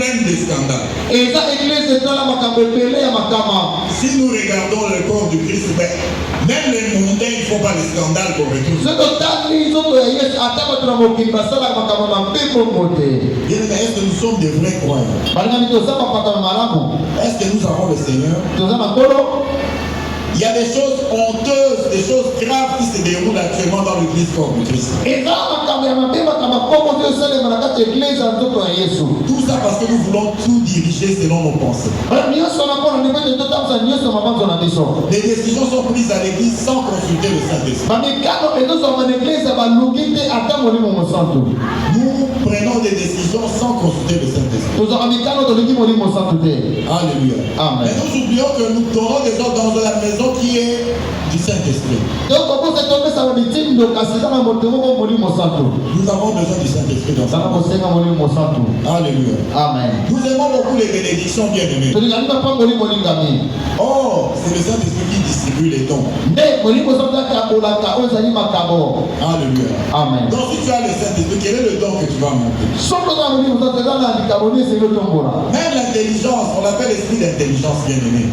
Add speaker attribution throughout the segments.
Speaker 1: pleine de scandales.
Speaker 2: Et ça, l'église est dans la makama.
Speaker 1: Si nous regardons le corps du Christ, même les mondains, ils ne font pas de scandale pour retrouver.
Speaker 2: Bien
Speaker 1: Bien, est-ce que nous sommes des vrais croyants? Est-ce que nous avons le Seigneur? Il y a des choses honteuses, des choses graves qui se déroulent actuellement dans l'église corps du Christ. Tout ça parce que nous voulons tout diriger selon nos pensées. Les décisions sont prises à l'église sans consulter le Saint-Esprit. Nous prenons des décisions sans consulter le Saint-Esprit. Alléluia.
Speaker 2: Amen.
Speaker 1: Mais nous oublions que nous donnons des ordres dans la maison qui est du Saint-Esprit. Nous avons besoin du Saint-Esprit dans sa maison. Alléluia.
Speaker 2: Amen.
Speaker 1: Nous aimons beaucoup les bénédictions, bien-aimés. Oh, c'est le Saint-Esprit qui distribue les dons. Alléluia.
Speaker 2: Amen.
Speaker 1: Donc si tu as le Saint-Esprit, quel est le don que tu vas monter? Même l'intelligence, on l'appelle l'esprit d'intelligence, bien-aimé.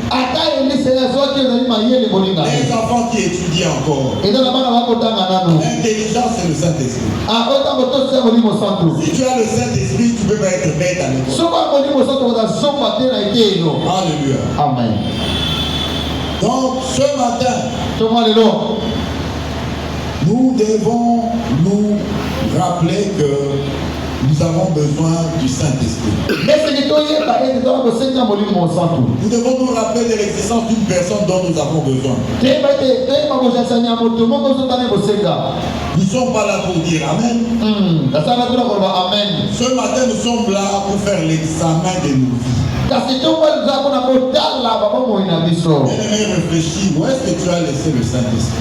Speaker 1: Les enfants qui étudient encore. L'intelligence, c'est le Saint-Esprit. Si tu as le Saint-Esprit, tu peux pas être bête à l'école. Alléluia.
Speaker 2: Amen.
Speaker 1: Donc, ce matin, nous devons nous rappeler que nous avons besoin du Saint-Esprit. Nous devons nous rappeler de l'existence d'une personne dont nous avons besoin. Nous ne sommes pas là pour dire Amen. Ce matin, nous sommes là pour faire l'examen de nos vies. Bien-aimé, réfléchis, où est-ce que tu as laissé le Saint-Esprit?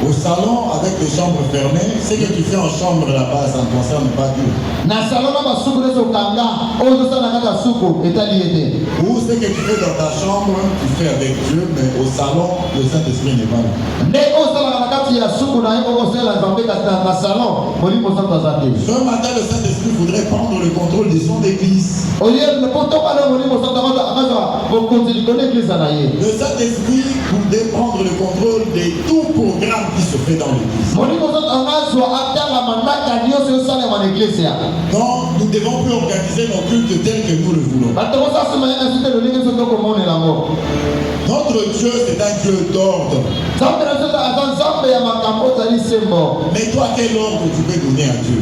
Speaker 1: Au salon, avec les chambres fermées, ce que tu fais en chambre là-bas, ça ne concerne pas Dieu. Ou ce que tu fais dans ta chambre, tu fais avec Dieu, mais au salon, le Saint-Esprit n'est pas là. Ce matin, le Saint-Esprit voudrait prendre le contrôle de son église. Le Saint-Esprit voudrait prendre le contrôle de tout programme qui se fait dans l'église. Donc, nous devons plus organiser nos cultes tels que nous le voulons. Notre Dieu, c'est un Dieu d'ordre. Mais toi, quel ordre tu peux donner à Dieu?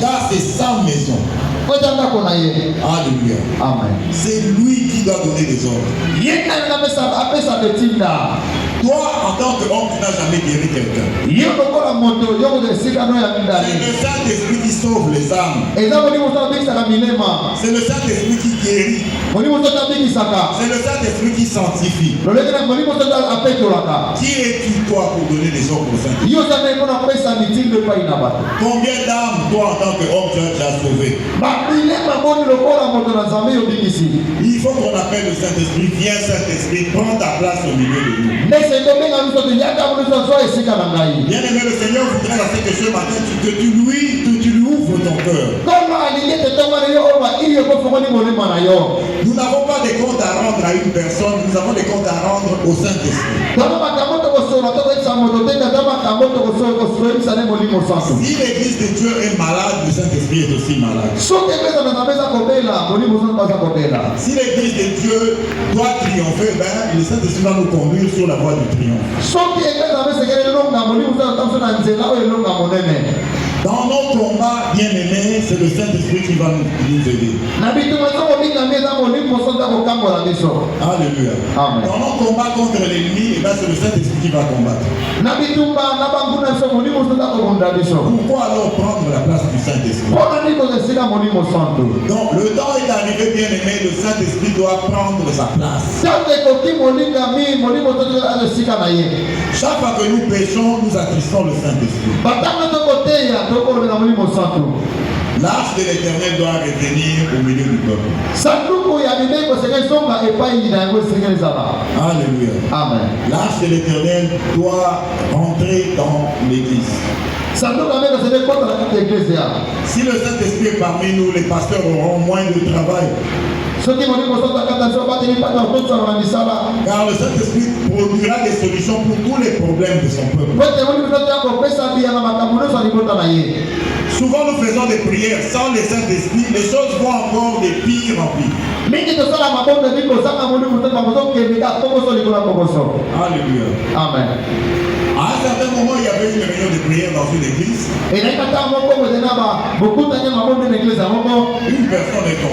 Speaker 1: Car c'est sa maison. Alléluia.
Speaker 2: Amen.
Speaker 1: C'est lui qui doit donner les ordres. Toi, en tant qu'homme, tu n'as jamais guéri quelqu'un. C'est le Saint-Esprit qui sauve les âmes. C'est le Saint-Esprit qui guérit. C'est le Saint-Esprit qui sanctifie. Qui es-tu, toi, pour donner les ordres au Saint-Esprit? Combien d'âmes, toi, en tant qu'homme, tu as déjà sauvé? Il faut qu'on appelle le Saint-Esprit. Viens, Saint-Esprit, prends ta place au milieu de nous. Bien-aimé, le Seigneur voudrait à ce que ce matin, tu lui ouvres ton cœur. Nous n'avons pas de comptes à rendre à une personne, nous avons des comptes à rendre au Saint-Esprit. Si l'église de Dieu est malade, le Saint-Esprit est aussi malade. Si l'église de Dieu doit triompher, le Saint-Esprit va nous conduire sur la voie du triomphe. Dans nos combats, bien-aimés, c'est le Saint-Esprit qui va nous aider. Alléluia.
Speaker 2: Amen.
Speaker 1: Dans nos combats contre l'ennemi, c'est le Saint-Esprit qui va combattre. Pourquoi alors prendre la place du Saint-Esprit? Donc, le temps est arrivé, bien-aimé, le Saint-Esprit doit prendre sa place. Chaque fois que nous péchons, nous attristons le Saint-Esprit. L'arche de l'Éternel doit revenir au milieu du peuple. Alléluia.
Speaker 2: Amen.
Speaker 1: L'arche de l'Éternel doit rentrer dans l'église.
Speaker 2: sanduku ameka sebe kota na kati ya eklezia.
Speaker 1: Si le Saint-Esprit est parmi nous, les pasteurs auront moins de travail.
Speaker 2: Soki moni kosota kata biso bateli pata kotsa na misala.
Speaker 1: Car le Saint-Esprit produira des solutions pour tous les problèmes de son peuple.
Speaker 2: Wote moni kosota ko pesa bia na makambo no sa libota na ye.
Speaker 1: Souvent nous faisons des prières sans le Saint-Esprit, les choses vont encore de pire en pire.
Speaker 2: Mingi tosala mabombe biko saka moni kosota makoso kebika kokoso likola kokoso.
Speaker 1: Alléluia.
Speaker 2: Amen.
Speaker 1: À un certain moment, il y avait une réunion de prière dans une église.
Speaker 2: Et là, quand on a beaucoup de gens,
Speaker 1: Une personne est tombée.